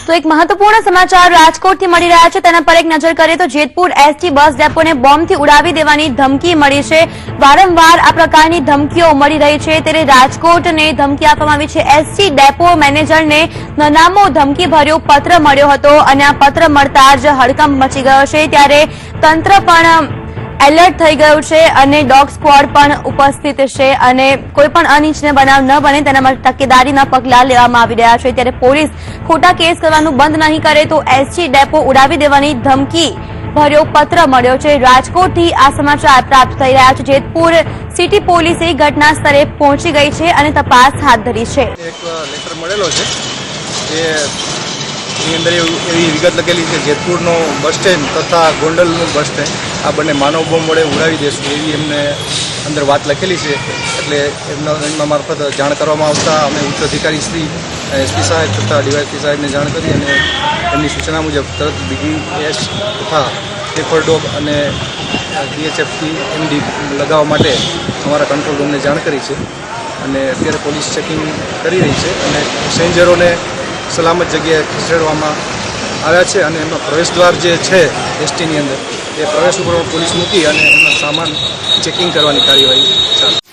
તો એક મહત્વપૂર્ણ સમાચાર રાજકોટથી મળી રહ્યા છે, તેના પર એક નજર કરીએ તો જેતપુર એસટી બસ ડેપોને બોમ્બથી ઉડાવી દેવાની ધમકી મળી છે। વારંવાર આ પ્રકારની ધમકીઓ મળી રહી છે, ત્યારે રાજકોટને ધમકી આપવામાં આવી છે। એસટી ડેપો મેનેજરને નનામો ધમકીભર્યો પત્ર મળ્યો હતો અને આ પત્ર મળતા જ હડકંપ મચી ગયો છે। ત્યારે તંત્ર પણ એલર્ટ થઈ ગયું છે અને ડોગ સ્ક્વોડ પણ ઉપસ્થિત છે અને કોઈ પણ અનિચ્છનીય બનાવ ન બને તેના માટે તકેદારીના પગલાં લેવામાં આવી રહ્યા છે। ત્યારે પોલીસ ખોટા કેસ કરવાનું બંધ નહીં કરે તો એસટી ડેપો ઉડાવી દેવાની ધમકી ભર્યો પત્ર મળ્યો છે। રાજકોટથી આ સમાચાર પ્રાપ્ત થઈ રહ્યા છે। જેતપુર સિટી પોલીસે ઘટના સ્થળે પહોંચી ગઈ છે અને તપાસ હાથ ધરી છે। એક લેટર મળેલો છે જે એની અંદર એવી વિગત લખેલી છે જેતપુરનો બસ સ્ટેન્ડ તથા ગોંડલનું બસ સ્ટેન્ડ આ બંને માનવ બોમ્બ વડે ઉડાવી દેશું એવી એમને અંદર વાત લખેલી છે। એટલે એમના મારફત જાણ કરવામાં આવતા અમે ઉચ્ચ અધિકારી શ્રી એસપી સાહેબ તથા ડીવાયસપી સાહેબને જાણ કરી અને એમની સૂચના મુજબ તરત BGS તથા પેપર ડોગ અને DHFથી MD લગાવવા માટે અમારા કંટ્રોલ રૂમને જાણ કરી છે અને અત્યારે પોલીસ ચેકિંગ કરી રહી છે અને પેસેન્જરોને સલામત જગ્યાએ ખસેડવામાં આવ્યા છે અને એમાં પ્રવેશદ્વાર જે છે એસટીની અંદર એ પ્રવેશ ઉપર પોલીસ મૂકી અને એમનો સામાન ચેકિંગ કરવાની કાર્યવાહી ચાલુ।